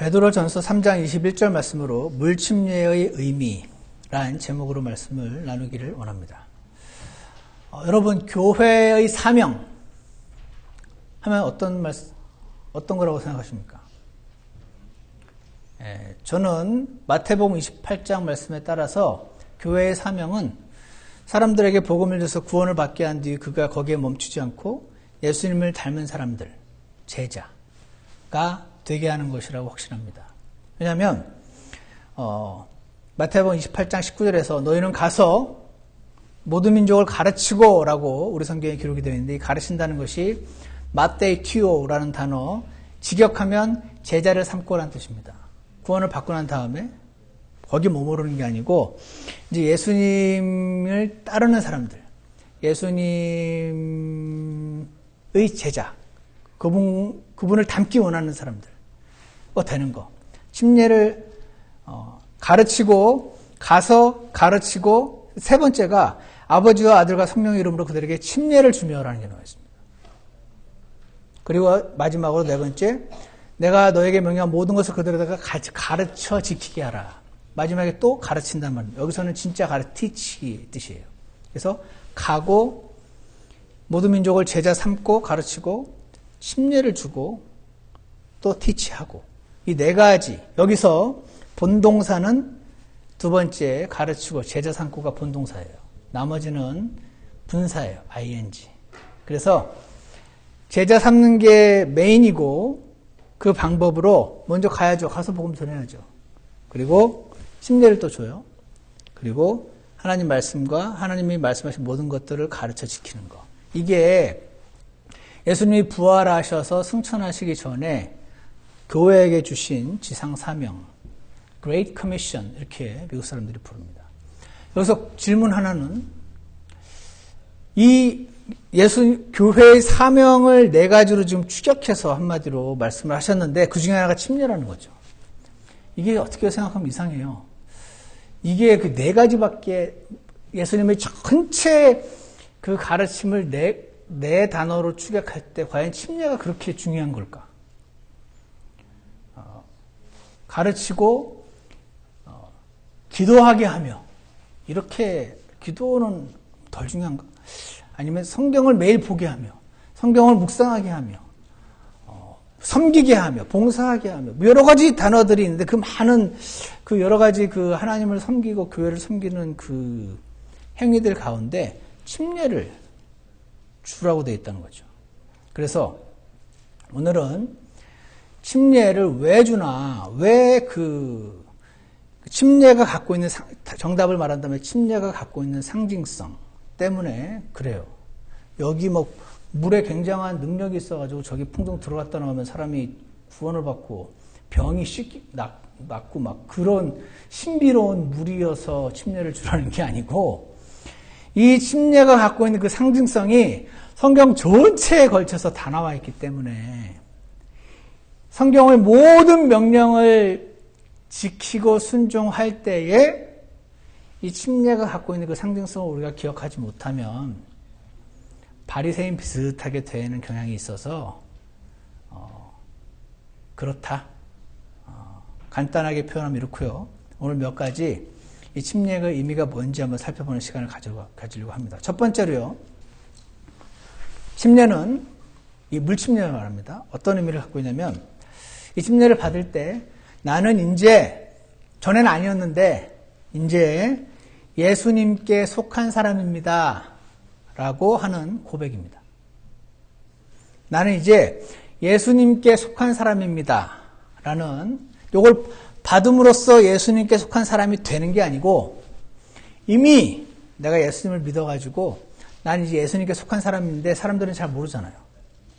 베드로전서 3장 21절 말씀으로 물침례의 의미라는 제목으로 말씀을 나누기를 원합니다. 여러분, 교회의 사명 하면 어떤 거라고 생각하십니까? 저는 마태복음 28장 말씀에 따라서 교회의 사명은 사람들에게 복음을 줘서 구원을 받게 한 뒤 그가 거기에 멈추지 않고 예수님을 닮은 사람들, 제자가 되게 하는 것이라고 확신합니다. 왜냐하면 마태복음 28장 19절에서 너희는 가서 모든 민족을 가르치고 라고 우리 성경에 기록이 되어 있는데, 이 가르친다는 것이 마테이티오라는 단어, 직역하면 제자를 삼고라는 뜻입니다. 구원을 받고 난 다음에 거기 머무르는 게 아니고 이제 예수님을 따르는 사람들, 예수님의 제자, 그분을 닮기 원하는 사람들 되는 거. 침례를 가르치고, 가서 가르치고, 세 번째가 아버지와 아들과 성령의 이름으로 그들에게 침례를 주며라는 게 나와 있습니다. 그리고 마지막으로 네 번째, 내가 너에게 명령한 모든 것을 그들에다가 가르쳐 지키게 하라. 마지막에 또 가르친단 말입니다. 여기서는 진짜 teach 뜻이에요. 그래서 가고, 모든 민족을 제자 삼고 가르치고, 침례를 주고, 또 teach하고. 이 네 가지. 여기서 본동사는 두 번째 가르치고 제자 삼고가 본동사예요. 나머지는 분사예요. ing. 그래서 제자 삼는 게 메인이고, 그 방법으로 먼저 가야죠. 가서 복음 전해야죠. 그리고 침례를 또 줘요. 그리고 하나님 말씀과 하나님이 말씀하신 모든 것들을 가르쳐 지키는 거. 이게 예수님이 부활하셔서 승천하시기 전에 교회에게 주신 지상 사명, Great Commission, 이렇게 미국 사람들이 부릅니다. 여기서 질문 하나는, 이 교회의 사명을 네 가지로 지금 추격해서 한마디로 말씀을 하셨는데, 그 중에 하나가 침례라는 거죠. 이게 어떻게 생각하면 이상해요. 이게 그 네 가지밖에, 예수님의 전체 그 가르침을 네 단어로 추격할 때 과연 침례가 그렇게 중요한 걸까? 가르치고 기도하게 하며, 이렇게 기도는 덜 중요한가? 아니면 성경을 매일 보게 하며, 성경을 묵상하게 하며, 섬기게 하며, 봉사하게 하며, 여러 가지 단어들이 있는데, 그 많은 그 여러 가지 그 하나님을 섬기고 교회를 섬기는 그 행위들 가운데 침례를 주라고 되어 있다는 거죠. 그래서 오늘은 침례를 왜 주나, 왜 침례가 갖고 있는 정답을 말한다면 침례가 갖고 있는 상징성 때문에 그래요. 여기 물에 굉장한 능력이 있어가지고 저기 풍덩 들어갔다 나오면 사람이 구원을 받고 병이 낫고 막 그런 신비로운 물이어서 침례를 주라는 게 아니고, 이 침례가 갖고 있는 그 상징성이 성경 전체에 걸쳐서 다 나와 있기 때문에 성경의 모든 명령을 지키고 순종할 때에 이 침례가 갖고 있는 그 상징성을 우리가 기억하지 못하면 바리새인 비슷하게 되는 경향이 있어서 그렇다. 간단하게 표현하면 이렇고요. 오늘 몇 가지 이 침례의 의미가 뭔지 한번 살펴보는 시간을 가지려고 합니다. 첫 번째로요. 침례는 이 물침례를 말합니다. 어떤 의미를 갖고 있냐면, 이 침례를 받을 때 나는 이제, 전에는 아니었는데 이제 예수님께 속한 사람입니다 라고 하는 고백입니다. 나는 이제 예수님께 속한 사람입니다 라는, 요걸 받음으로써 예수님께 속한 사람이 되는 게 아니고, 이미 내가 예수님을 믿어가지고 나는 이제 예수님께 속한 사람인데 사람들은 잘 모르잖아요.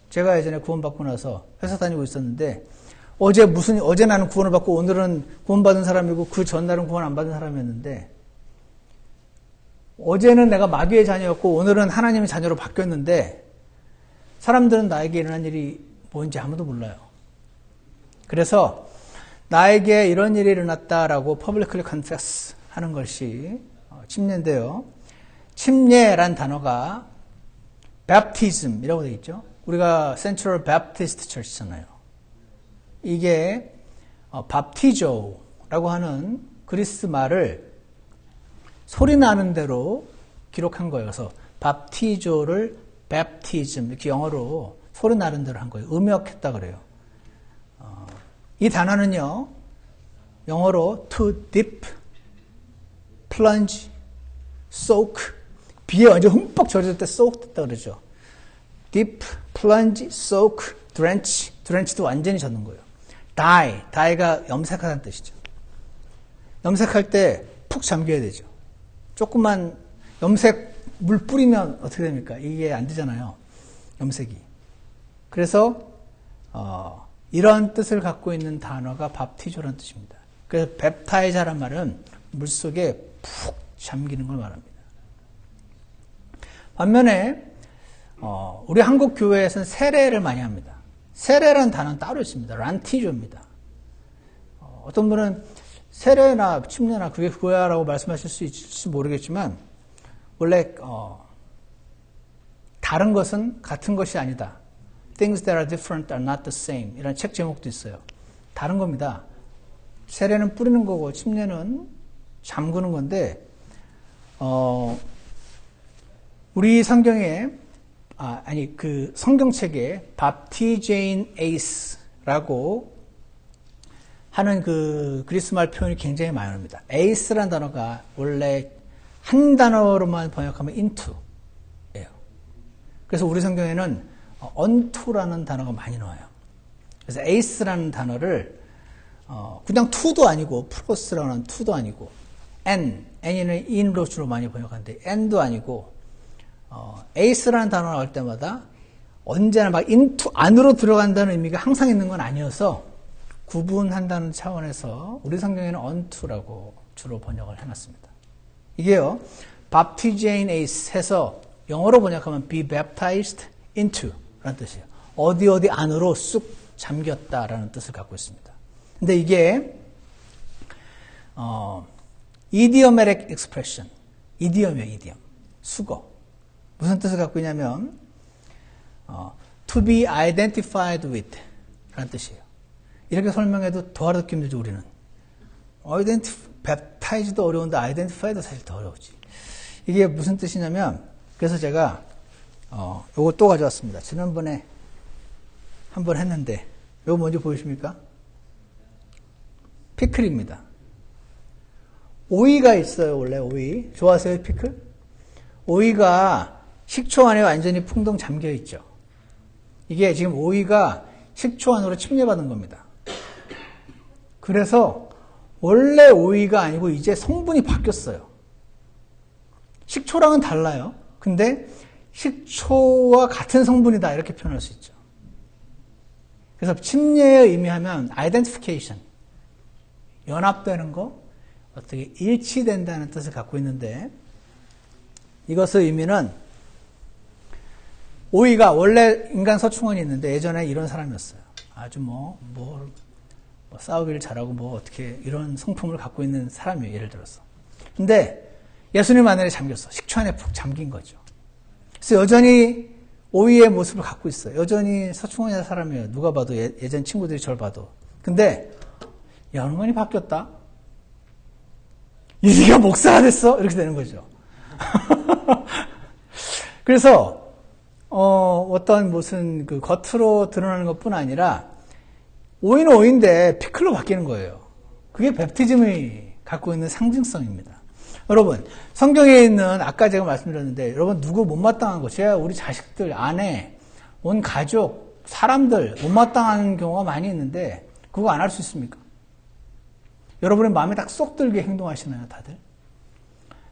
제가 예전에 구원받고 나서 회사 다니고 있었는데, 어제 나는 구원을 받고 오늘은 구원받은 사람이고 그 전날은 구원 안 받은 사람이었는데, 어제는 내가 마귀의 자녀였고 오늘은 하나님의 자녀로 바뀌었는데, 사람들은 나에게 일어난 일이 뭔지 아무도 몰라요. 그래서 나에게 이런 일이 일어났다라고 publicly confess 하는 것이 침례인데요. 침례란 단어가 baptism이라고 되어 있죠. 우리가 Central Baptist Church잖아요. 이게 밥티조라고 하는 그리스 말을 소리 나는 대로 기록한 거예요. 그래서 밥티조를 baptism 이렇게 영어로 소리 나는 대로 한 거예요. 음역했다 그래요. 이 단어는요, 영어로 to dip, plunge, soak, 비에 완전 흠뻑 젖을 때 soak 됐다 그러죠. dip, plunge, soak, drench, drench도 완전히 젖는 거예요. die가 염색하다는 뜻이죠. 염색할 때 푹 잠겨야 되죠. 조금만 염색 물 뿌리면 어떻게 됩니까? 이게 안 되잖아요. 염색이. 그래서 이런 뜻을 갖고 있는 단어가 밥티조라는 뜻입니다. 그래서 뱁타이자란 말은 물속에 푹 잠기는 걸 말합니다. 반면에 우리 한국 교회에서는 세례를 많이 합니다. 세례라는 단어는 따로 있습니다. 란티조입니다. 어떤 분은 세례나 침례나 그게 그거야라고 말씀하실 수 있을지 모르겠지만 원래 다른 것은 같은 것이 아니다. Things that are different are not the same. 이런 책 제목도 있어요. 다른 겁니다. 세례는 뿌리는 거고 침례는 잠그는 건데 우리 성경에 그 성경책에 Baptizein Ace라고 하는 그 그리스말 표현이 굉장히 많이 나옵니다. Ace라는 단어가 원래 한 단어로만 번역하면 into예요. 그래서 우리 성경에는 unto라는 단어가 많이 나와요. 그래서 ace라는 단어를 그냥 to도 아니고 플러스라는 to도 아니고 n이는 in으로 주로 많이 번역하는데 n도 아니고 ace라는 단어가 나올 때마다 언제나 막 into 안으로 들어간다는 의미가 항상 있는 건 아니어서 구분한다는 차원에서 우리 성경에는 unto라고 주로 번역을 해놨습니다. 이게요, baptizein ace 해서 영어로 번역하면 be baptized into 라는 뜻이에요. 어디 안으로 쑥 잠겼다라는 뜻을 갖고 있습니다. 근데 이게 idiomatic expression, 이디엄이에요, 이디엄. 수거. 무슨 뜻을 갖고 있냐면 to be identified with 라는 뜻이에요. 이렇게 설명해도 더 알아듣기 힘들죠, 우리는. baptize도 어려운데 identify도 사실 더 어려우지. 이게 무슨 뜻이냐면, 그래서 제가 요거 또 가져왔습니다. 지난번에 한번 했는데 요거 뭔지 보이십니까? 피클입니다. 오이가 있어요. 원래 오이. 좋아하세요, 피클? 오이가 식초 안에 완전히 풍덩 잠겨 있죠. 이게 지금 오이가 식초 안으로 침례받은 겁니다. 그래서 원래 오이가 아니고 이제 성분이 바뀌었어요. 식초랑은 달라요. 근데 식초와 같은 성분이다 이렇게 표현할 수 있죠. 그래서 침례의 의미하면 identification, 연합되는 거, 어떻게 일치된다는 뜻을 갖고 있는데 이것의 의미는 오이가 원래 인간 서충원이 있는데 예전에 이런 사람이었어요. 아주 싸우기를 잘하고 어떻게 이런 성품을 갖고 있는 사람이에요. 예를 들어서. 근데 예수님 안에 잠겼어. 식초 안에 푹 잠긴 거죠. 그래서 여전히 오이의 모습을 갖고 있어요. 여전히 서충원의 사람이에요. 누가 봐도 예전 친구들이 저를 봐도. 근데 연관이 바뀌었다. 네가 목사가 됐어? 이렇게 되는 거죠. 그래서 어떤 무슨 그 겉으로 드러나는 것뿐 아니라 오이는 오이인데 피클로 바뀌는 거예요. 그게 베프티즘이 갖고 있는 상징성입니다. 여러분, 성경에 있는 아까 제가 말씀드렸는데 여러분 누구 못마땅한 거, 제가 우리 자식들, 아내, 온 가족, 사람들 못마땅한 경우가 많이 있는데 그거 안 할 수 있습니까? 여러분의 마음에 딱 쏙 들게 행동하시나요, 다들?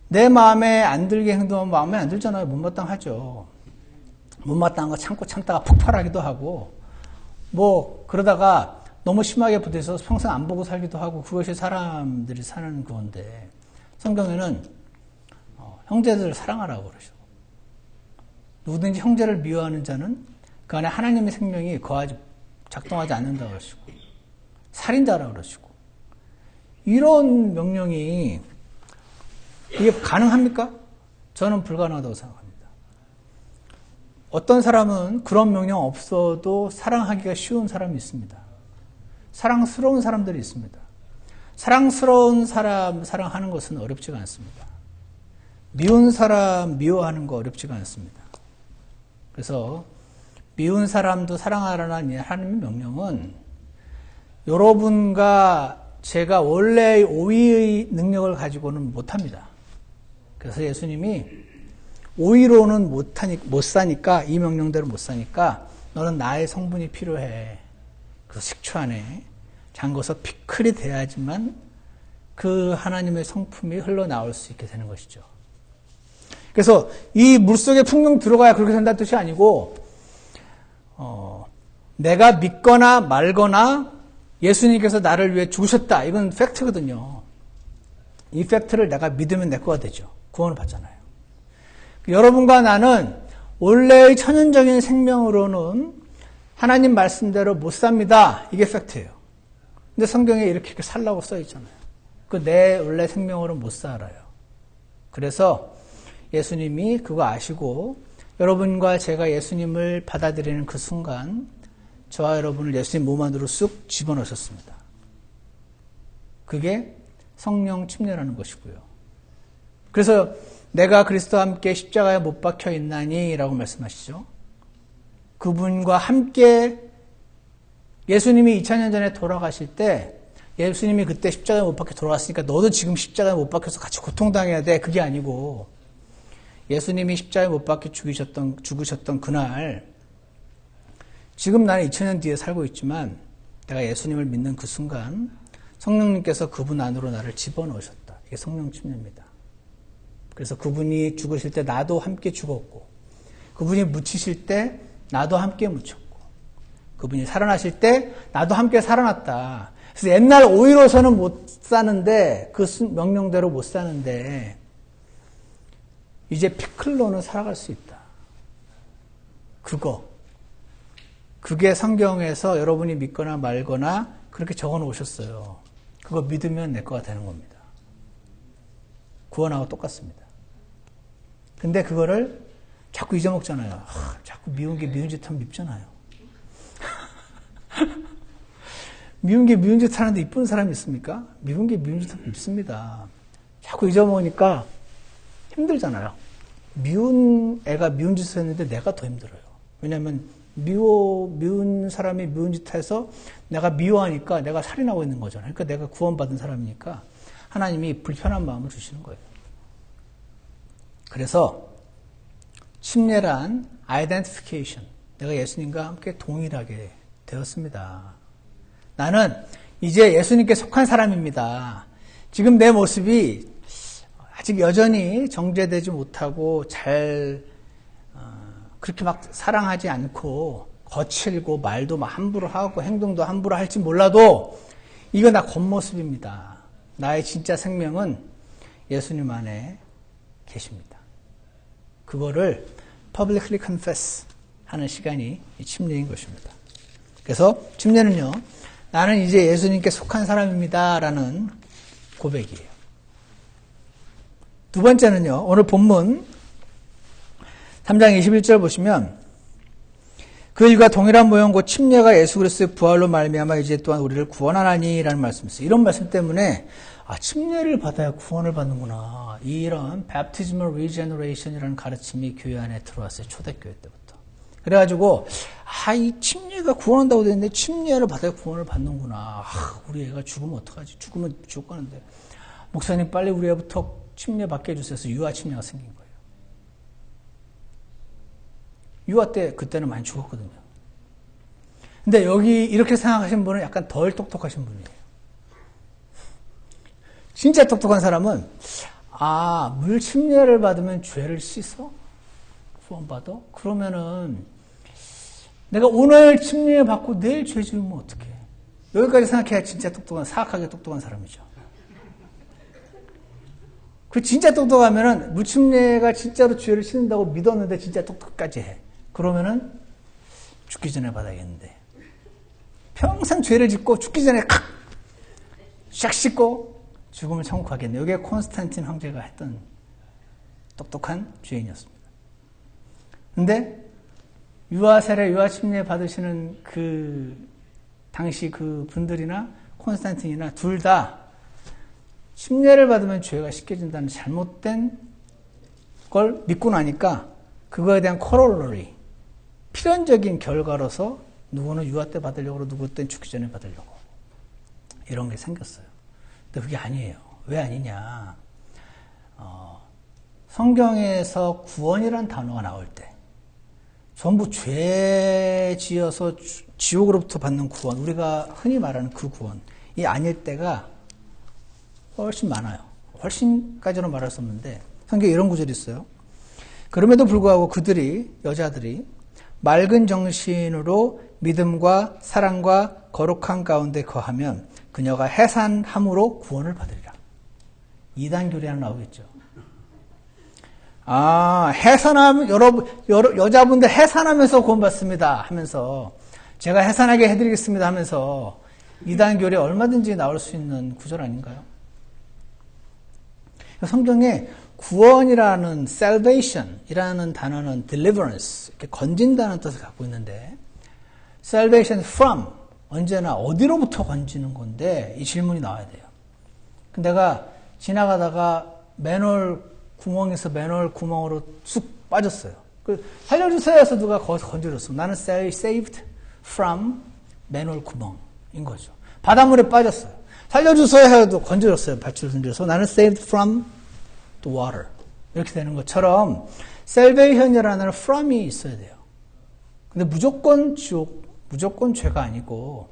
내 마음에 안 들게 행동하면 마음에 안 들잖아요. 못마땅하죠. 못마땅한 거 참고 참다가 폭발하기도 하고 그러다가 너무 심하게 부딪혀서 평생 안 보고 살기도 하고 그것이 사람들이 사는 건데 성경에는 형제들을 사랑하라고 그러죠. 누구든지 형제를 미워하는 자는 그 안에 하나님의 생명이 작동하지 않는다고 그러시고 살인자라고 그러시고 이런 명령이 이게 가능합니까? 저는 불가능하다고 생각합니다. 어떤 사람은 그런 명령 없어도 사랑하기가 쉬운 사람이 있습니다. 사랑스러운 사람들이 있습니다. 사랑스러운 사람 사랑하는 것은 어렵지가 않습니다. 미운 사람 미워하는 거 어렵지가 않습니다. 그래서 미운 사람도 사랑하라는 하나님의 명령은 여러분과 제가 원래의 오의의 능력을 가지고는 못합니다. 그래서 예수님이 오의로는 못 사니까, 이 명령대로 못 사니까 너는 나의 성분이 필요해. 그래서 식초 안에 잠궈서 피클이 돼야지만 그 하나님의 성품이 흘러나올 수 있게 되는 것이죠. 그래서 이 물속에 풍덩 들어가야 그렇게 된다는 뜻이 아니고 내가 믿거나 말거나 예수님께서 나를 위해 죽으셨다. 이건 팩트거든요. 이 팩트를 내가 믿으면 내 거가 되죠. 구원을 받잖아요. 여러분과 나는 원래의 천연적인 생명으로는 하나님 말씀대로 못 삽니다. 이게 팩트예요. 근데 성경에 이렇게 살라고 써 있잖아요. 그 내 원래 생명으로 못 살아요. 그래서 예수님이 그거 아시고 여러분과 제가 예수님을 받아들이는 그 순간 저와 여러분을 예수님 몸 안으로 쑥 집어넣으셨습니다. 그게 성령 침례라는 것이고요. 그래서 내가 그리스도와 함께 십자가에 못 박혀 있나니 라고 말씀하시죠. 그분과 함께 예수님이 2000년 전에 돌아가실 때 예수님이 그때 십자가에 못 박혀 돌아갔으니까 너도 지금 십자가에 못 박혀서 같이 고통당해야 돼. 그게 아니고 예수님이 십자가에 못 박혀 죽으셨던 그날 지금 나는 2000년 뒤에 살고 있지만 내가 예수님을 믿는 그 순간 성령님께서 그분 안으로 나를 집어넣으셨다. 이게 성령 침례입니다. 그래서 그분이 죽으실 때 나도 함께 죽었고 그분이 묻히실 때 나도 함께 묻혔고 그분이 살아나실 때 나도 함께 살아났다. 그래서 옛날 오이로서는 못 사는데 그 명령대로 못 사는데 이제 피클로는 살아갈 수 있다. 그게 성경에서 여러분이 믿거나 말거나 그렇게 적어 놓으셨어요. 그거 믿으면 내 거가 되는 겁니다. 구원하고 똑같습니다. 근데 그거를 자꾸 잊어먹잖아요. 자꾸 미운 게 미운 짓 하면 밉잖아요. 미운 게 미운 짓 하는데 이쁜 사람이 있습니까? 미운 게 미운 짓 하면 밉습니다. 자꾸 잊어먹으니까 힘들잖아요. 미운 애가 미운 짓을 했는데 내가 더 힘들어요. 왜냐하면 미운 사람이 미운 짓 해서 내가 미워하니까 내가 살인하고 있는 거잖아요. 그러니까 내가 구원받은 사람이니까 하나님이 불편한 마음을 주시는 거예요. 그래서 침례란 identification. 내가 예수님과 함께 동일하게 되었습니다. 나는 이제 예수님께 속한 사람입니다. 지금 내 모습이 아직 여전히 정제되지 못하고 그렇게 막 사랑하지 않고 거칠고 말도 막 함부로 하고 행동도 함부로 할지 몰라도 이거 나 겉모습입니다. 나의 진짜 생명은 예수님 안에 계십니다. 그거를 publicly confess 하는 시간이 침례인 것입니다. 그래서 침례는요, 나는 이제 예수님께 속한 사람입니다 라는 고백이에요. 두 번째는요, 오늘 본문 3장 21절 보시면 그 일과 동일한 모형 곧 침례가 예수 그리스도의 부활로 말미암아 이제 또한 우리를 구원하나니라는 말씀이 있어요. 이런 말씀 때문에 침례를 받아야 구원을 받는구나. 이런 baptismal regeneration이라는 가르침이 교회 안에 들어왔어요. 초대교회 때부터. 그래가지고 이 침례가 구원한다고 되는데 침례를 받아야 구원을 받는구나. 우리 애가 죽으면 어떡하지? 죽으면 죽겠는데 목사님 빨리 우리 애부터 침례 받게 해주세요. 그래서 유아 침례가 생긴 거예요. 유아 때 그때는 많이 죽었거든요. 근데 여기 이렇게 생각하신 분은 약간 덜 똑똑하신 분이에요. 진짜 똑똑한 사람은 물 침례를 받으면 죄를 씻어? 구원받아? 그러면은 내가 오늘 침례 받고 내일 죄 지으면 어떡해? 여기까지 생각해야 진짜 사악하게 똑똑한 사람이죠. 그 진짜 똑똑하면은 무침례가 진짜로 죄를 씻는다고 믿었는데 진짜 똑똑까지 해. 그러면은 죽기 전에 받아야겠는데 평생 죄를 짓고 죽기 전에 샥 씻고 죽으면 천국 가겠네. 이게 콘스탄틴 황제가 했던 똑똑한 죄인이었습니다. 근데 유아 세례, 유아 침례 받으시는 그 당시 그 분들이나 콘스탄틴이나 둘 다 침례를 받으면 죄가 씻겨진다는 잘못된 걸 믿고 나니까 그거에 대한 코롤러리, 필연적인 결과로서 누구는 유아 때 받으려고 누구 때는 죽기 전에 받으려고 이런 게 생겼어요. 근데 그게 아니에요. 왜 아니냐. 성경에서 구원이라는 단어가 나올 때 전부 죄 지어서 지옥으로부터 받는 구원, 우리가 흔히 말하는 그 구원이 아닐 때가 훨씬 많아요. 훨씬까지는 말할 수 없는데 성경에 이런 구절이 있어요. 그럼에도 불구하고 그들이, 여자들이 맑은 정신으로 믿음과 사랑과 거룩한 가운데 거하면 그녀가 해산함으로 구원을 받으리라. 2단 교리 하나 나오겠죠. 해산하면, 여자분들 해산하면서 구원받습니다 하면서, 제가 해산하게 해드리겠습니다 하면서, 2단 교리에 얼마든지 나올 수 있는 구절 아닌가요? 성경에 구원이라는 salvation이라는 단어는 deliverance, 이렇게 건진다는 뜻을 갖고 있는데, salvation from, 언제나 어디로부터 건지는 건데, 이 질문이 나와야 돼요. 내가 지나가다가 맨홀 구멍에서 맨홀 구멍으로 쑥 빠졌어요. 살려주세요 해서 누가 거기서 건져줬어. 나는 saved from 맨홀 구멍인 거죠. 바닷물에 빠졌어요. 살려주세요 해도 건져줬어요. 밧줄을 던져서 나는 saved from the water. 이렇게 되는 것처럼 salvation이라는 from이 있어야 돼요. 근데 무조건 지옥, 무조건 죄가 아니고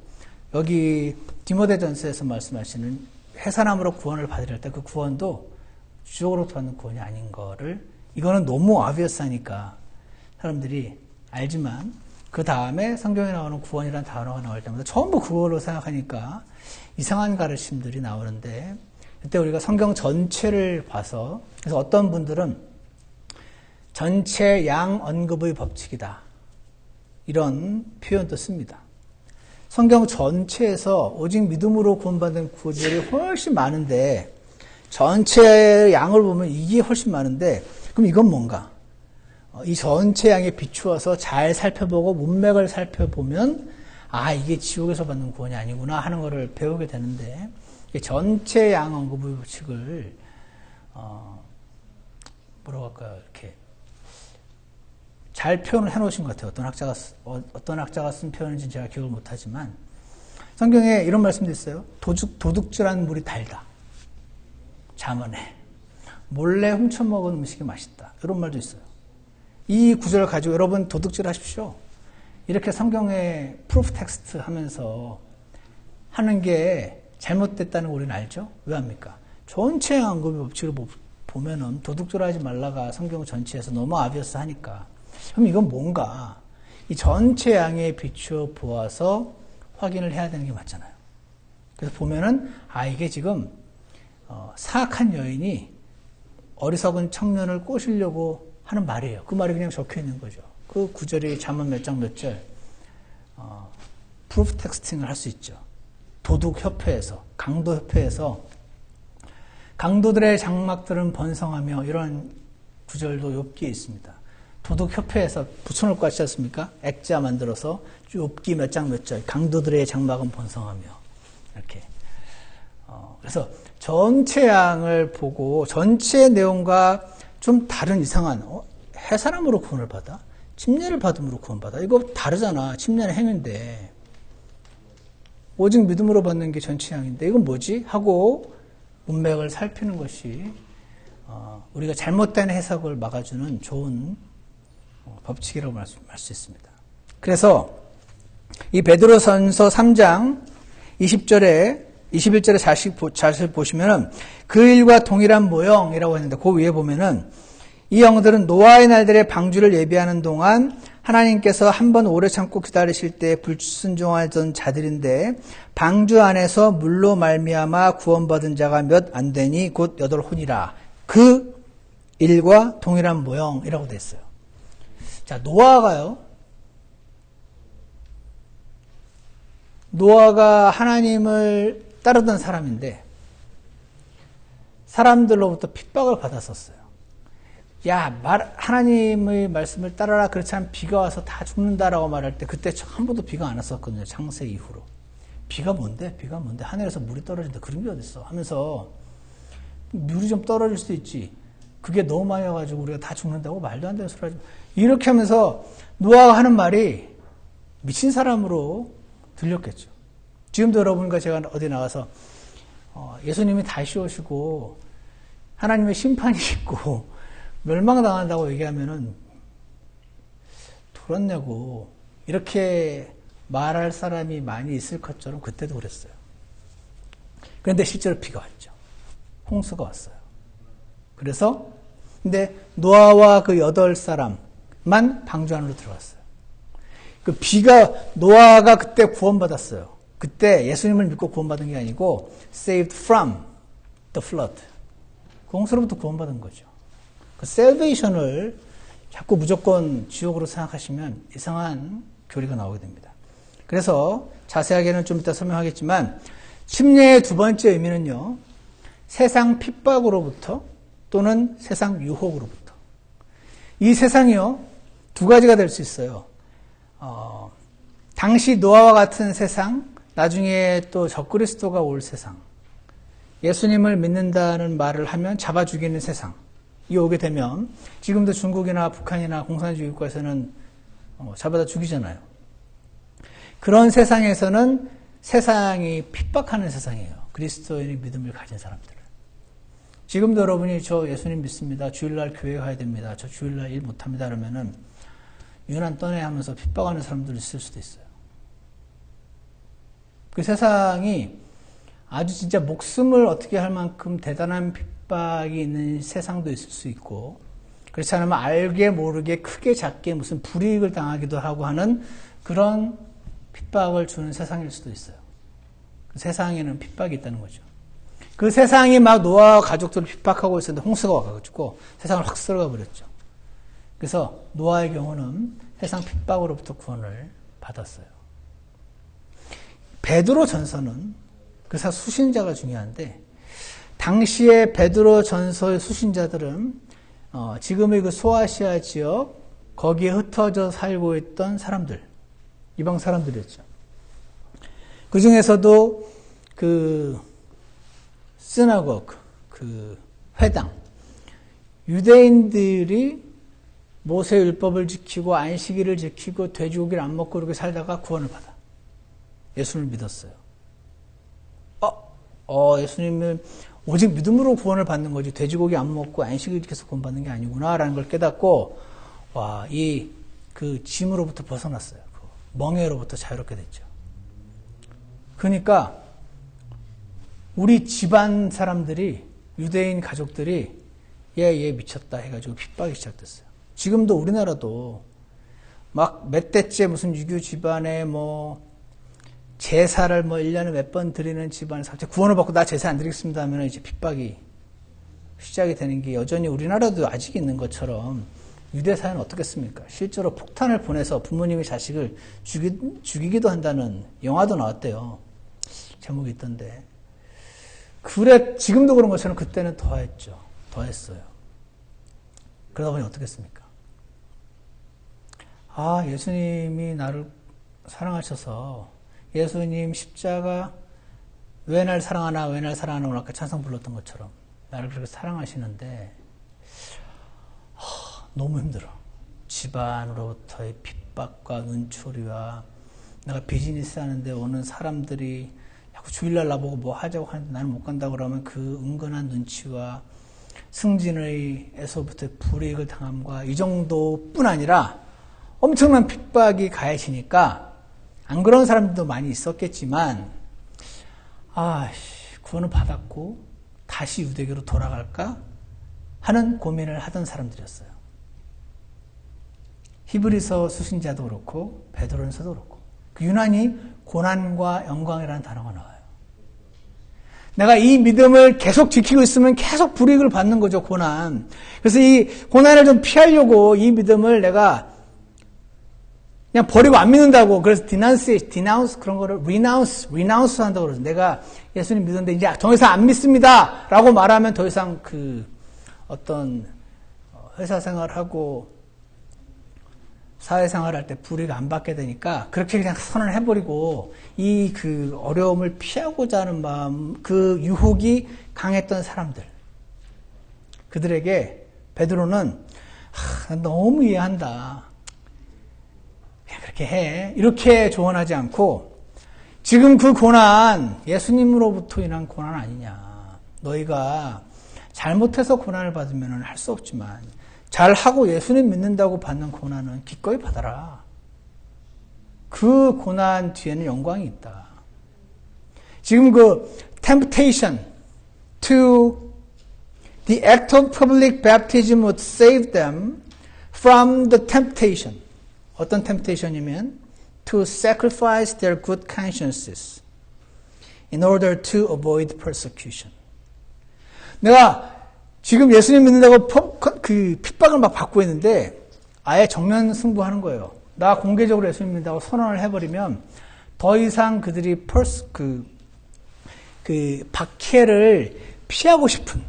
여기 디모데전서에서 말씀하시는 해산함으로 구원을 받으려 때 그 구원도 지옥으로부터 받는 구원이 아닌 거를, 이거는 너무 obvious하니까 사람들이 알지만 그 다음에 성경에 나오는 구원이라는 단어가 나올 때마다 전부 그걸로 생각하니까 이상한 가르침들이 나오는데, 그때 우리가 성경 전체를 봐서, 그래서 어떤 분들은 전체 양 언급의 법칙이다 이런 표현도 씁니다. 성경 전체에서 오직 믿음으로 구원받은 구절이 훨씬 많은데, 전체 양을 보면 이게 훨씬 많은데, 그럼 이건 뭔가? 이 전체 양에 비추어서 잘 살펴보고 문맥을 살펴보면 이게 지옥에서 받는 구원이 아니구나 하는 것을 배우게 되는데, 전체 양 언급의 법칙을 뭐라고 할까요? 이렇게 잘 표현을 해놓으신 것 같아요. 어떤 학자가 쓴 표현인지는 제가 기억을 못하지만 성경에 이런 말씀도 있어요. 도둑질한 물이 달다. 잠언에 몰래 훔쳐먹은 음식이 맛있다. 이런 말도 있어요. 이 구절을 가지고 여러분 도둑질 하십시오. 이렇게 성경에 프루프 텍스트 하면서 하는 게 잘못됐다는 거 우리는 알죠? 왜 합니까? 전체 언급의 법칙을 보면은 도둑질하지 말라가 성경 전체에서 너무 아비어스 하니까. 그럼 이건 뭔가 이 전체 양에 비추어 보아서 확인을 해야 되는 게 맞잖아요. 그래서 보면은 이게 지금 사악한 여인이 어리석은 청년을 꼬시려고 하는 말이에요. 그 말이 그냥 적혀 있는 거죠. 그 구절이 잠언 몇 장 몇 절 프루프 텍스팅을 할 수 있죠. 도둑협회에서, 강도협회에서 강도들의 장막들은 번성하며 이런 구절도 욥기에 있습니다. 도둑협회에서 붙여놓을 것 같지 않습니까? 액자 만들어서 욥기 몇 장 몇 절, 강도들의 장막은 번성하며 이렇게. 그래서 전체 양을 보고 전체 내용과 좀 다른 이상한 해산함으로 구원을 받아? 침례를 받음으로 구원받아? 이거 다르잖아. 침례는 행위인데 오직 믿음으로 받는 게 전체 양인데 이건 뭐지? 하고 문맥을 살피는 것이 우리가 잘못된 해석을 막아주는 좋은 법칙이라고 할 수 있습니다. 그래서 이 베드로전서 3장 20절에 21절에 자세히 보시면은 그 일과 동일한 모형이라고 했는데 그 위에 보면은 이 영들은 노아의 날들의 방주를 예비하는 동안 하나님께서 한번 오래 참고 기다리실 때 불순종하던 자들인데 방주 안에서 물로 말미암아 구원받은 자가 몇 안 되니 곧 8혼이라. 그 일과 동일한 모형이라고 됐어요. 자, 노아가 하나님을 따르던 사람인데 사람들로부터 핍박을 받았었어요. 하나님의 말씀을 따라라. 그렇지 않으면 비가 와서 다 죽는다라고 말할 때 그때 한 번도 비가 안 왔었거든요. 창세 이후로. 비가 뭔데? 비가 뭔데? 하늘에서 물이 떨어진다. 그런 게 어딨어? 하면서 물이 좀 떨어질 수도 있지. 그게 너무 많이 와가지고 우리가 다 죽는다고 말도 안 되는 소리 하지. 이렇게 하면서 노아가 하는 말이 미친 사람으로 들렸겠죠. 지금도 여러분과 제가 어디 나가서 예수님이 다시 오시고 하나님의 심판이 있고 멸망당한다고 얘기하면은 돌았냐고 이렇게 말할 사람이 많이 있을 것처럼 그때도 그랬어요. 그런데 실제로 비가 왔죠. 홍수가 왔어요. 그래서 근데 노아와 그 8사람만 방주 안으로 들어갔어요. 그 비가 노아가 그때 구원받았어요. 그때 예수님을 믿고 구원받은 게 아니고 saved from the flood. 그 홍수로부터 구원받은 거죠. 그 salvation을 자꾸 무조건 지옥으로 생각하시면 이상한 교리가 나오게 됩니다. 그래서 자세하게는 좀 이따 설명하겠지만 침례의 두 번째 의미는요. 세상 핍박으로부터 또는 세상 유혹으로부터. 이 세상이요. 두 가지가 될 수 있어요. 당시 노아와 같은 세상, 나중에 또 적그리스도가 올 세상, 예수님을 믿는다는 말을 하면 잡아 죽이는 세상이 오게 되면 지금도 중국이나 북한이나 공산주의 국가에서는 잡아다 죽이잖아요. 그런 세상에서는 세상이 핍박하는 세상이에요. 그리스도인의 믿음을 가진 사람들은. 지금도 여러분이 저 예수님 믿습니다. 주일날 교회 가야 됩니다. 저 주일날 일 못합니다. 그러면은 유난 떠내 하면서 핍박하는 사람들이 있을 수도 있어요. 그 세상이 아주 진짜 목숨을 어떻게 할 만큼 대단한 핍박이 있는 세상도 있을 수 있고 그렇지 않으면 알게 모르게 크게 작게 무슨 불이익을 당하기도 하고 하는 그런 핍박을 주는 세상일 수도 있어요. 그 세상에는 핍박이 있다는 거죠. 그 세상이 막 노아와 가족들을 핍박하고 있었는데 홍수가 와가지고 세상을 확 쓸어가 버렸죠. 그래서 노아의 경우는 세상 핍박으로부터 구원을 받았어요. 베드로 전서는 그래서 수신자가 중요한데 당시에 베드로 전서의 수신자들은 지금의 그 소아시아 지역 거기에 흩어져 살고 있던 사람들, 이방 사람들이었죠. 그 중에서도 그 시나고그, 그 회당, 유대인들이 모세 율법을 지키고 안식일을 지키고 돼지고기를 안 먹고 그렇게 살다가 구원을 받아. 예수를 믿었어요. 예수님은 오직 믿음으로 구원을 받는 거지 돼지고기 안 먹고 안식일 지켜서 구원받는 게 아니구나라는 걸 깨닫고 그 짐으로부터 벗어났어요. 그 멍에로부터 자유롭게 됐죠. 그러니까 우리 집안 사람들이 유대인 가족들이 얘 미쳤다 해가지고 핍박이 시작됐어요. 지금도 우리나라도 막 몇 대째 무슨 유교 집안에 제사를 1년에 몇 번 드리는 집안에서 갑자기 구원을 받고 나 제사 안 드리겠습니다 하면 이제 핍박이 시작이 되는 게 여전히 우리나라도 아직 있는 것처럼 유대 사회는 어떻겠습니까? 실제로 폭탄을 보내서 부모님이 자식을 죽이기도 한다는 영화도 나왔대요. 제목이 있던데. 그래, 지금도 그런 것처럼 그때는 더했어요. 그러다 보니 어떻겠습니까? 예수님이 나를 사랑하셔서 예수님 십자가 왜 날 사랑하나 왜 날 사랑하나 오늘 아까 찬송 불렀던 것처럼 나를 그렇게 사랑하시는데 너무 힘들어. 집안으로부터의 핍박과 눈초리와 내가 비즈니스 하는데 오는 사람들이 자꾸 주일날 나보고 뭐 하자고 하는데 나는 못 간다고 그러면 그 은근한 눈치와 승진에서부터의 불이익을 당함과 이 정도뿐 아니라 엄청난 핍박이 가해지니까 안 그런 사람들도 많이 있었겠지만 구원을 받았고 다시 유대교로 돌아갈까 하는 고민을 하던 사람들이었어요. 히브리서 수신자도 그렇고 베드로전서도 그렇고 유난히 고난과 영광이라는 단어가 나와요. 내가 이 믿음을 계속 지키고 있으면 계속 불이익을 받는 거죠, 고난. 그래서 이 고난을 좀 피하려고 이 믿음을 내가 그냥 버리고 안 믿는다고. 그래서 denounce 그런 거를 renounce 한다고 그러죠. 내가 예수님 믿었는데 이제 더 이상 안 믿습니다. 라고 말하면 더 이상 그 어떤 회사 생활하고 사회생활 할 때 불이익 안 받게 되니까 그렇게 그냥 선언을 해버리고 이 그 어려움을 피하고자 하는 마음, 그 유혹이 강했던 사람들. 그들에게 베드로는 너무 이해한다. 그냥 그렇게 해. 이렇게 조언하지 않고 지금 그 고난 예수님으로부터 인한 고난 아니냐. 너희가 잘못해서 고난을 받으면 할 수 없지만 잘하고 예수님 믿는다고 받는 고난은 기꺼이 받아라. 그 고난 뒤에는 영광이 있다. 지금 그 temptation to the act of public baptism would save them from the temptation. 어떤 temptation이면 to sacrifice their good consciences in order to avoid persecution. 내가 지금 예수님 믿는다고 그 핍박을 막 받고 있는데 아예 정면 승부하는 거예요. 나 공개적으로 예수님 믿는다고 선언을 해버리면 더 이상 그들이 그 박해를 피하고 싶은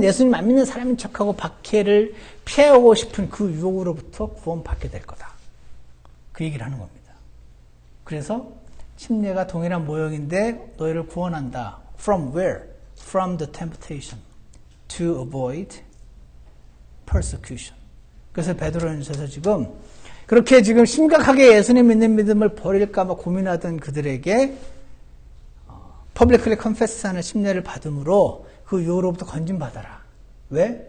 예수님 안 믿는 사람인 척하고 박해를 피하고 싶은 그 유혹으로부터 구원받게 될 거다. 그 얘기를 하는 겁니다. 그래서 침례가 동일한 모형인데 너희를 구원한다. From where? From the temptation to avoid persecution. 그래서 베드로전서에서 지금 그렇게 지금 심각하게 예수님 믿는 믿음을 버릴까 봐 고민하던 그들에게 publicly confess하는 침례를 받음으로 그 유혹으로부터 건진받아라. 왜?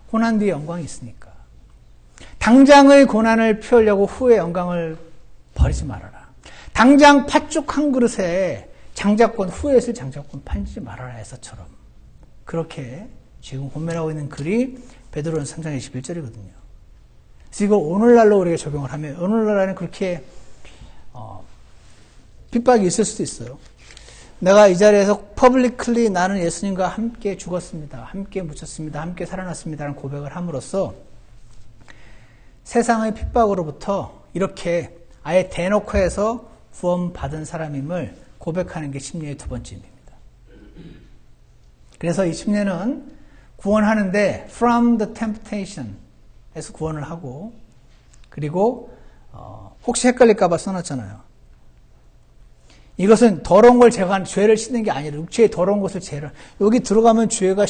고난 뒤에 영광이 있으니까. 당장의 고난을 피하려고 후의 영광을 버리지 말아라. 당장 팥죽 한 그릇에 장자권, 후에 있을 장자권 팔지 말아라 해서처럼. 그렇게 지금 고민하고 있는 글이 베드로전서 3장 21절이거든요. 그래서 이걸 오늘날로 우리가 적용을 하면 오늘날에는 그렇게 핍박이 있을 수도 있어요. 내가 이 자리에서 퍼블리클리 나는 예수님과 함께 죽었습니다. 함께 묻혔습니다. 함께 살아났습니다라는 고백을 함으로써 세상의 핍박으로부터 이렇게 아예 대놓고 해서 구원받은 사람임을 고백하는 게 침례의 두 번째 의미입니다. 그래서 이 침례는 구원하는데 from the temptation 에서 구원을 하고 그리고 혹시 헷갈릴까 봐 써놨잖아요. 이것은 더러운 걸 제거하는 죄를 씻는 게 아니라 육체의 더러운 것을 제거하는 여기 들어가면 죄가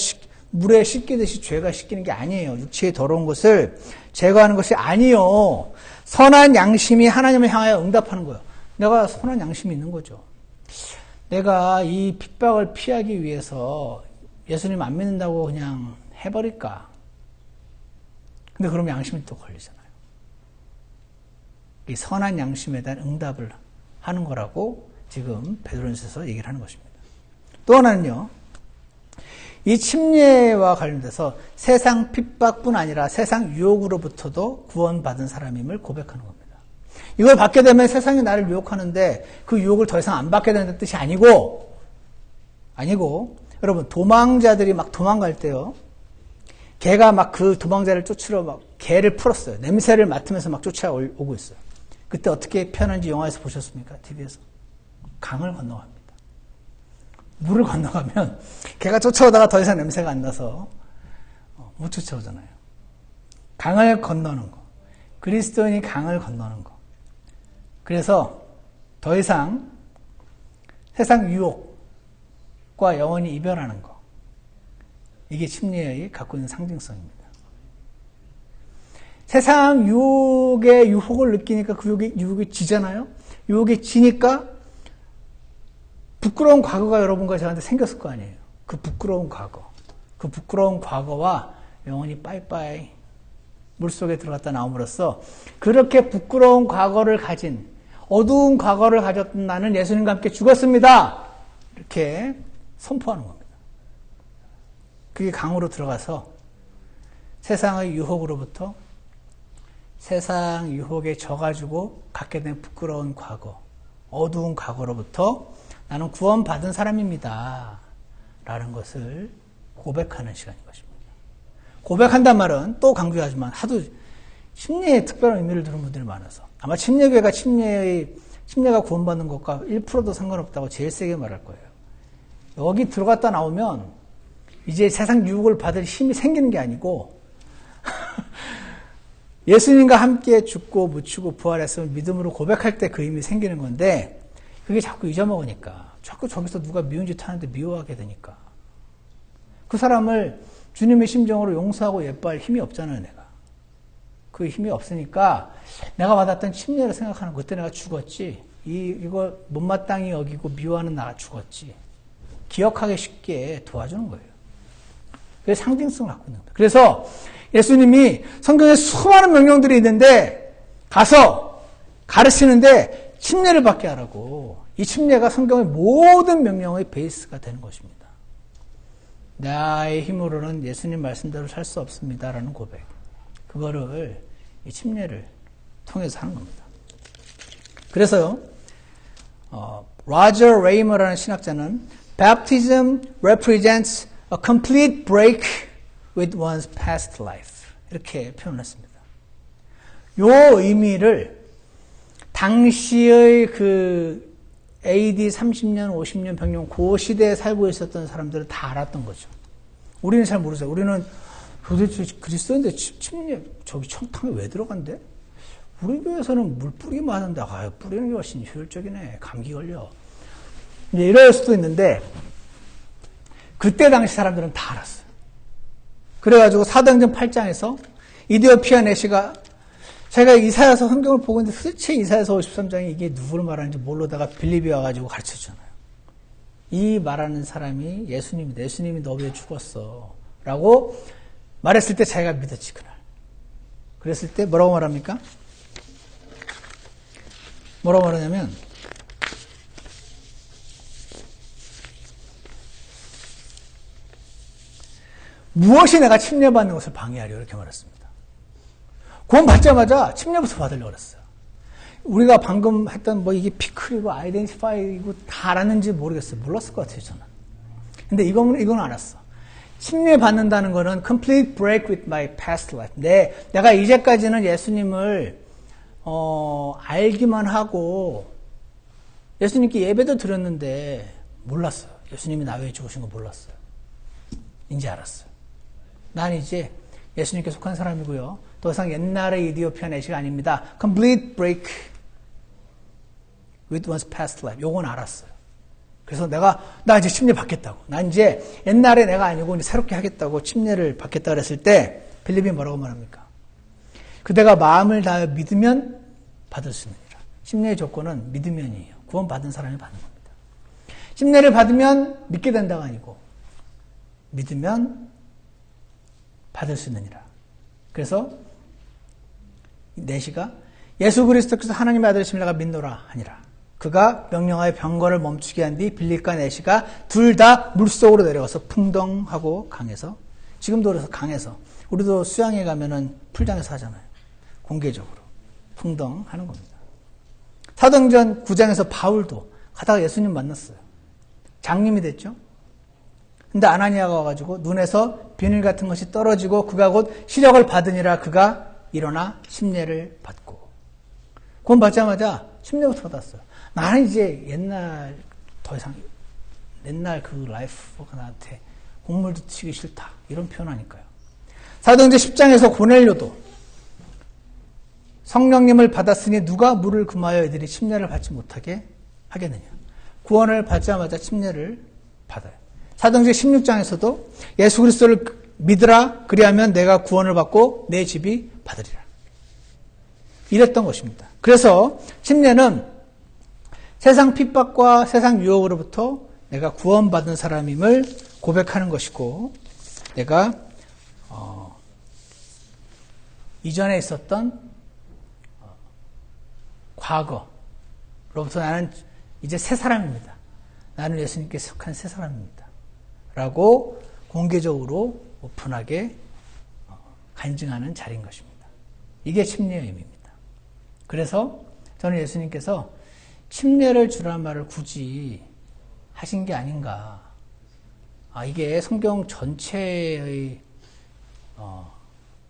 물에 씻기듯이 죄가 씻기는 게 아니에요. 육체의 더러운 것을 제거하는 것이 아니요. 선한 양심이 하나님을 향하여 응답하는 거예요. 내가 선한 양심이 있는 거죠. 내가 이 핍박을 피하기 위해서 예수님 안 믿는다고 그냥 해버릴까? 근데 그러면 양심이 또 걸리잖아요. 이 선한 양심에 대한 응답을 하는 거라고 지금 베드로전서에서 얘기를 하는 것입니다. 또 하나는요. 이 침례와 관련돼서 세상 핍박뿐 아니라 세상 유혹으로부터도 구원받은 사람임을 고백하는 겁니다. 이걸 받게 되면 세상이 나를 유혹하는데 그 유혹을 더 이상 안 받게 되는 뜻이 아니고 여러분 도망자들이 막 도망갈 때요. 개가 막 그 도망자를 쫓으러 막 개를 풀었어요. 냄새를 맡으면서 막 쫓아오고 있어요. 그때 어떻게 표현하는지 영화에서 보셨습니까? TV에서. 강을 건너갑니다. 물을 건너가면 개가 쫓아오다가 더 이상 냄새가 안 나서 못 쫓아오잖아요. 강을 건너는 거. 그리스도인이 강을 건너는 거. 그래서 더 이상 세상 유혹과 영원히 이별하는 거. 이게 침례의 갖고 있는 상징성입니다. 세상 유혹의 유혹을 느끼니까 그 유혹이 지잖아요? 유혹이 지니까 부끄러운 과거가 여러분과 저한테 생겼을 거 아니에요. 그 부끄러운 과거와 영원히 빠이빠이 물속에 들어갔다 나옴으로써 그렇게 부끄러운 과거를 가진 어두운 과거를 가졌던 나는 예수님과 함께 죽었습니다. 이렇게 선포하는 겁니다. 그게 강으로 들어가서 세상의 유혹으로부터 세상 유혹에 져가지고 갖게 된 부끄러운 과거, 어두운 과거로부터 나는 구원받은 사람입니다. 라는 것을 고백하는 시간인 것입니다. 고백한단 말은 또 강조하지만 하도 침례의 특별한 의미를 두는 분들이 많아서 아마 침례교회가 침례가 구원받는 것과 1%도 상관없다고 제일 세게 말할 거예요. 여기 들어갔다 나오면 이제 세상 유혹을 받을 힘이 생기는 게 아니고 예수님과 함께 죽고 묻히고 부활했음을 믿음으로 고백할 때 그 힘이 생기는 건데 그게 자꾸 잊어먹으니까 자꾸 저기서 누가 미운 짓 하는데 미워하게 되니까 그 사람을 주님의 심정으로 용서하고 예뻐할 힘이 없잖아요. 내가. 그 힘이 없으니까 내가 받았던 침례를 생각하는 그때 내가 죽었지. 이거 못마땅히 여기고 미워하는 나가 죽었지. 기억하기 쉽게 도와주는 거예요. 그게 상징성을 갖고 있는 거예요. 그래서 예수님이 성경에 수많은 명령들이 있는데 가서 가르치는데 침례를 받게 하라고. 이 침례가 성경의 모든 명령의 베이스가 되는 것입니다. 나의 힘으로는 예수님 말씀대로 살 수 없습니다라는 고백. 그거를 이 침례를 통해서 하는 겁니다. 그래서요, 로저 레이머라는 신학자는 Baptism represents a complete break with one's past life. 이렇게 표현했습니다. 요 의미를 당시의 그 AD 30년, 50년, 100년 그 시대에 살고 있었던 사람들은 다 알았던 거죠. 우리는 잘 모르죠. 우리는 도대체 그리스도인데 침례 저기 청탕에 왜 들어간대? 우리 교회에서는 물 뿌리기만 하는데 뿌리는 게 훨씬 효율적이네. 감기 걸려. 이제 이럴 수도 있는데 그때 당시 사람들은 다 알았어요. 그래가지고 사도행전 8장에서 이디오피아 내시가 제가 이사야서 성경을 보고 있는데 도대체 이사야서 53장이 이게 누구를 말하는지 모르다가 빌립이 와가지고 가르쳐주잖아요. 이 말하는 사람이 예수님이 너 왜 죽었어? 라고 말했을 때 자기가 믿었지 그날. 그랬을 때 뭐라고 말합니까? 뭐라고 말하냐면 무엇이 내가 침례받는 것을 방해하려 이렇게 말했습니다. 구원 받자마자 침례부터 받으려고 그랬어요. 우리가 방금 했던 이게 피클이고 아이덴티파이고 다 알았는지 모르겠어요. 몰랐을 것 같아요, 저는. 근데 이건 알았어. 침례 받는다는 거는 complete break with my past life. 내가 이제까지는 예수님을 알기만 하고 예수님께 예배도 드렸는데 몰랐어요. 예수님이 나 위해 죽으신 거 몰랐어요. 이제 알았어요. 난 이제 예수님께 속한 사람이고요. 더 이상 옛날의 이디오피아 내시가 아닙니다. complete break with one's past life. 요건 알았어요. 그래서 나 이제 침례 받겠다고. 난 이제 옛날에 내가 아니고 이제 새롭게 하겠다고 침례를 받겠다 그랬을 때 빌립이 뭐라고 말합니까? 그대가 마음을 다해 믿으면 받을 수 있느니라. 침례의 조건은 믿으면이에요. 구원 받은 사람이 받는 겁니다. 침례를 받으면 믿게 된다가 아니고 믿으면 받을 수 있느니라. 그래서 내시가 예수 그리스도께서 하나님의 아들이심을 내가 믿노라 하니라. 그가 명령하여 병거를 멈추게 한 뒤 빌립과 내시가 둘 다 물속으로 내려가서 풍덩하고 강에서 지금도 그래서 강에서 우리도 수양에 가면은 풀장에서 하잖아요. 공개적으로 풍덩하는 겁니다. 사도행전 9장에서 바울도 가다가 예수님 만났어요. 장님이 됐죠. 근데 아나니아가 와가지고 눈에서 비늘 같은 것이 떨어지고 그가 곧 시력을 받으니라. 그가 일어나 침례를 받고 구원 받자마자 침례부터 받았어요. 나는 이제 더 이상 옛날 그 라이프가 나한테 곡물도 치기 싫다 이런 표현하니까요. 사도행전 10장에서 고넬료도 성령님을 받았으니 누가 물을 금하여 이들이 침례를 받지 못하게 하겠느냐. 구원을 받자마자 침례를 받아요. 사도행전 16장에서도 예수 그리스도를 믿으라. 그리하면 내가 구원을 받고 내 집이 받으리라. 이랬던 것입니다. 그래서 침례는 세상 핍박과 세상 유혹으로부터 내가 구원받은 사람임을 고백하는 것이고 내가 이전에 있었던 과거로부터 나는 이제 새 사람입니다. 나는 예수님께 속한 새 사람입니다. 라고 공개적으로 오픈하게 간증하는 자리인 것입니다. 이게 침례의 의미입니다. 그래서 저는 예수님께서 침례를 주라는 말을 굳이 하신 게 아닌가. 이게 성경 전체의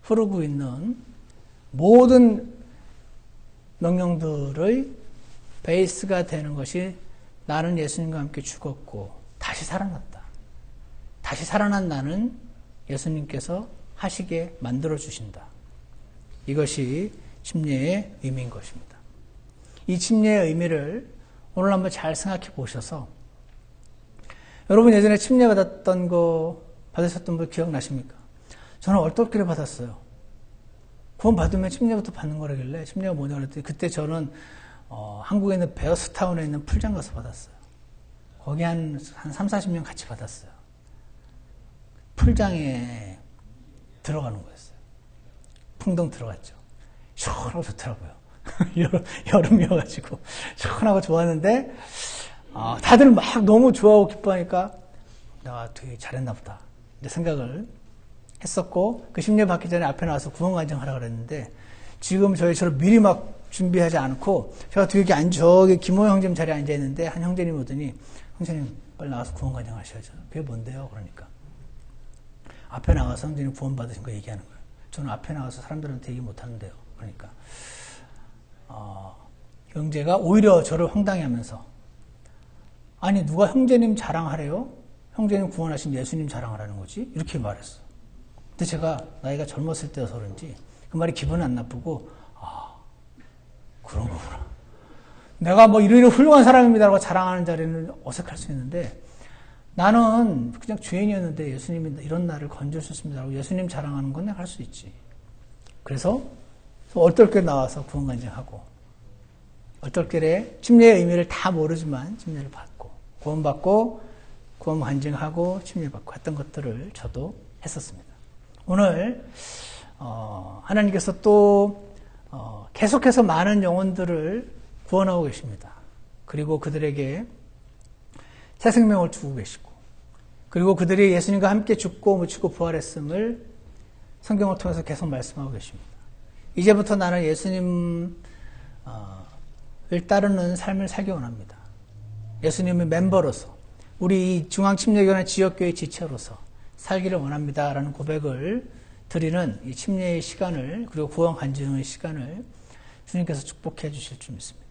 흐르고 있는 모든 명령들의 베이스가 되는 것이 나는 예수님과 함께 죽었고 다시 살아났다. 다시 살아난 나는 예수님께서 하시게 만들어 주신다. 이것이 침례의 의미인 것입니다. 이 침례의 의미를 오늘 한번 잘 생각해 보셔서 여러분 예전에 침례 받았던 거 받으셨던 분 기억나십니까? 저는 얼떨결에 받았어요. 구원 받으면 침례부터 받는 거라길래 침례가 뭐냐 그랬더니 그때 저는 한국에 있는 베어스타운에 있는 풀장 가서 받았어요. 거기 한 3, 40명 같이 받았어요. 풀장에 들어가는 거였어요. 풍덩 들어갔죠. 시원하고 좋더라고요. 여름이어가지고 시원하고 좋았는데 다들 막 너무 좋아하고 기뻐하니까 내가 되게 잘했나 보다 이제 생각을 했었고, 그 심례 받기 전에 앞에 나와서 구원간증 하라 그랬는데 지금 저희처럼 미리 막 준비하지 않고 제가 뒤에 저기 김호 형제님 자리에 앉아 있는데 한 형제님 오더니 형제님 빨리 나와서 구원간증 하셔야죠. 그게 뭔데요? 그러니까 앞에 나가서 형제님 구원 받으신 거 얘기하는 거예요. 저는 앞에 나가서 사람들한테 얘기 못 하는데요. 그러니까 형제가 오히려 저를 황당해 하면서 아니 누가 형제님 자랑하래요? 형제님 구원하신 예수님 자랑하라는 거지? 이렇게 말했어. 근데 제가 나이가 젊었을 때여서 그런지 그 말이 기분은 안 나쁘고 그런 거구나. 내가 뭐 이런 훌륭한 사람입니다라고 자랑하는 자리는 어색할 수 있는데 나는 그냥 죄인이었는데 예수님이 이런 나를 건져주셨습니다라고 예수님 자랑하는 건 내가 할 수 있지. 그래서 얼떨결에 나와서 구원간증하고 얼떨결에 침례의 의미를 다 모르지만 침례를 받고 구원받고 구원간증하고 침례받고 했던 것들을 저도 했었습니다. 오늘 하나님께서 또 계속해서 많은 영혼들을 구원하고 계십니다. 그리고 그들에게 새 생명을 주고 계시고 그리고 그들이 예수님과 함께 죽고 묻히고 부활했음을 성경을 통해서 계속 말씀하고 계십니다. 이제부터 나는 예수님을 따르는 삶을 살기 원합니다. 예수님의 멤버로서 우리 이 중앙침례교회 지역교회 지체로서 살기를 원합니다라는 고백을 드리는 이 침례의 시간을 그리고 구원 간증의 시간을 주님께서 축복해 주실 줄 믿습니다.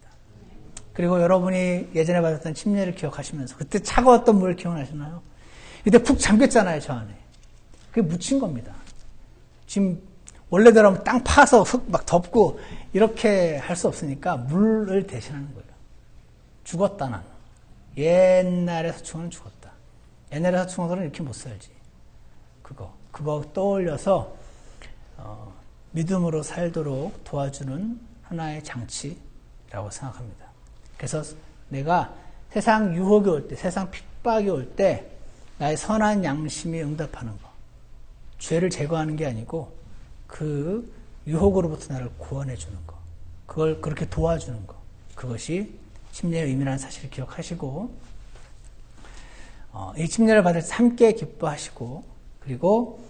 그리고 여러분이 예전에 받았던 침례를 기억하시면서 그때 차가웠던 물 기억나시나요? 그때 푹 잠겼잖아요, 저 안에. 그게 묻힌 겁니다. 지금 원래대로 하면 땅 파서 흙 막 덮고 이렇게 할 수 없으니까 물을 대신하는 거예요. 죽었다 나는. 옛날에 사충어는 죽었다. 옛날에 사충어들은 이렇게 못 살지. 그거 떠올려서 믿음으로 살도록 도와주는 하나의 장치라고 생각합니다. 그래서 내가 세상 유혹이 올 때, 세상 핍박이 올 때 나의 선한 양심이 응답하는 거. 죄를 제거하는 게 아니고 그 유혹으로부터 나를 구원해 주는 거. 그걸 그렇게 도와주는 거. 그것이 침례의 의미라는 사실을 기억하시고 이 침례를 받을 때 함께 기뻐하시고 그리고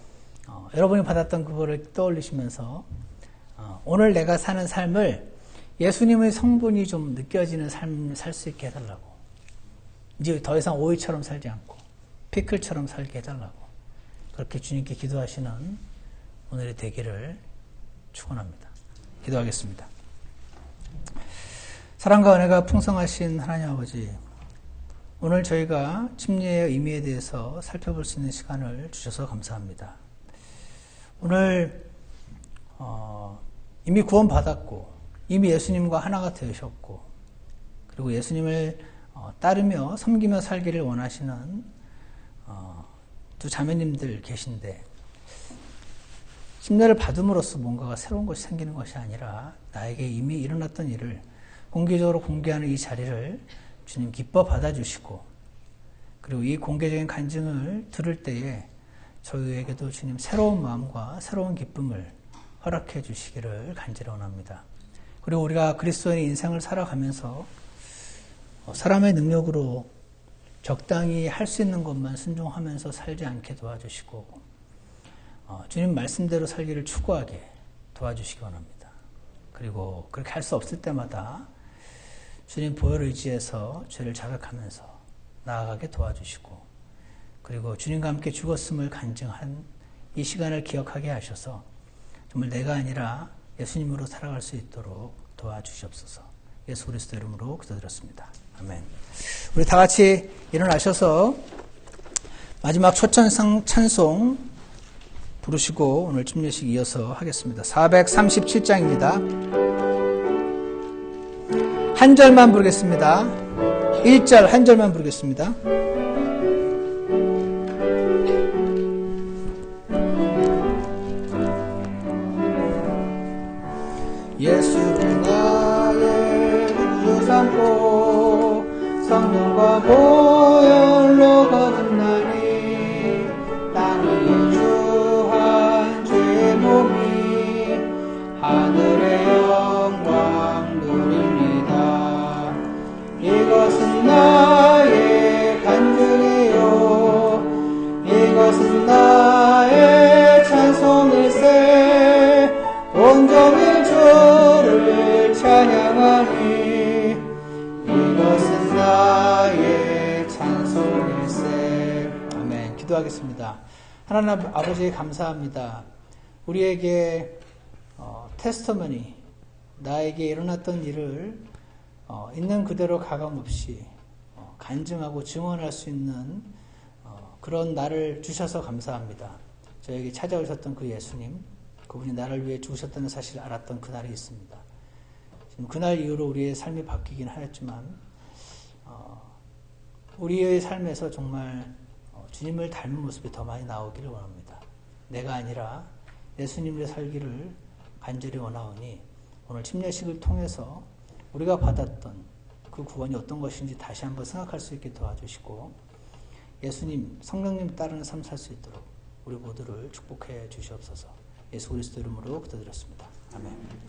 여러분이 받았던 그거를 떠올리시면서 오늘 내가 사는 삶을 예수님의 성분이 좀 느껴지는 삶을 살 수 있게 해달라고. 이제 더 이상 오이처럼 살지 않고 피클처럼 살게 해달라고. 그렇게 주님께 기도하시는 오늘의 되기를 축원합니다. 기도하겠습니다. 사랑과 은혜가 풍성하신 하나님 아버지, 오늘 저희가 침례의 의미에 대해서 살펴볼 수 있는 시간을 주셔서 감사합니다. 오늘 이미 구원받았고 이미 예수님과 하나가 되셨고 그리고 예수님을 따르며 섬기며 살기를 원하시는 두 자매님들 계신데 침례를 받음으로써 뭔가가 새로운 것이 생기는 것이 아니라 나에게 이미 일어났던 일을 공개적으로 공개하는 이 자리를 주님 기뻐 받아주시고 그리고 이 공개적인 간증을 들을 때에 저희에게도 주님 새로운 마음과 새로운 기쁨을 허락해 주시기를 간절히 원합니다. 그리고 우리가 그리스도인의 인생을 살아가면서 사람의 능력으로 적당히 할 수 있는 것만 순종하면서 살지 않게 도와주시고 주님 말씀대로 살기를 추구하게 도와주시기 원합니다. 그리고 그렇게 할 수 없을 때마다 주님 보혈 의지에서 죄를 자백하면서 나아가게 도와주시고 그리고 주님과 함께 죽었음을 간증한 이 시간을 기억하게 하셔서 정말 내가 아니라 예수님으로 살아갈 수 있도록 도와주시옵소서. 예수 그리스도 이름으로 기도드렸습니다. 아멘. 우리 다 같이 일어나셔서 마지막 초천 찬송 부르시고 오늘 침례식 이어서 하겠습니다. 437장입니다. 한 절만 부르겠습니다. 1절 한 절만 부르겠습니다. 예수를 나의 구주 삼고 성령과 보혈로 거듭나니 땅 위에 주한 주의 몸이 하늘의 영광 누립니다. 이것은 나의 간증이요 이것은 나의 찬송일세 온종일 주를 찬양하니 이것은 나의 찬송일세. 아멘. 기도하겠습니다. 하나님 아버지 감사합니다. 우리에게 테스터머니 나에게 일어났던 일을 있는 그대로 가감없이 간증하고 증언할 수 있는 그런 날을 주셔서 감사합니다. 저에게 찾아오셨던 그 예수님 그분이 나를 위해 죽으셨다는 사실을 알았던 그날이 있습니다. 지금 그날 이후로 우리의 삶이 바뀌긴 하였지만 우리의 삶에서 정말 주님을 닮은 모습이 더 많이 나오기를 원합니다. 내가 아니라 예수님의 살기를 간절히 원하오니 오늘 침례식을 통해서 우리가 받았던 그 구원이 어떤 것인지 다시 한번 생각할 수 있게 도와주시고 예수님, 성령님 따르는 삶 살 수 있도록 우리 모두를 축복해 주시옵소서. 예수 그리스도 이름으로 기도드렸습니다. 아멘.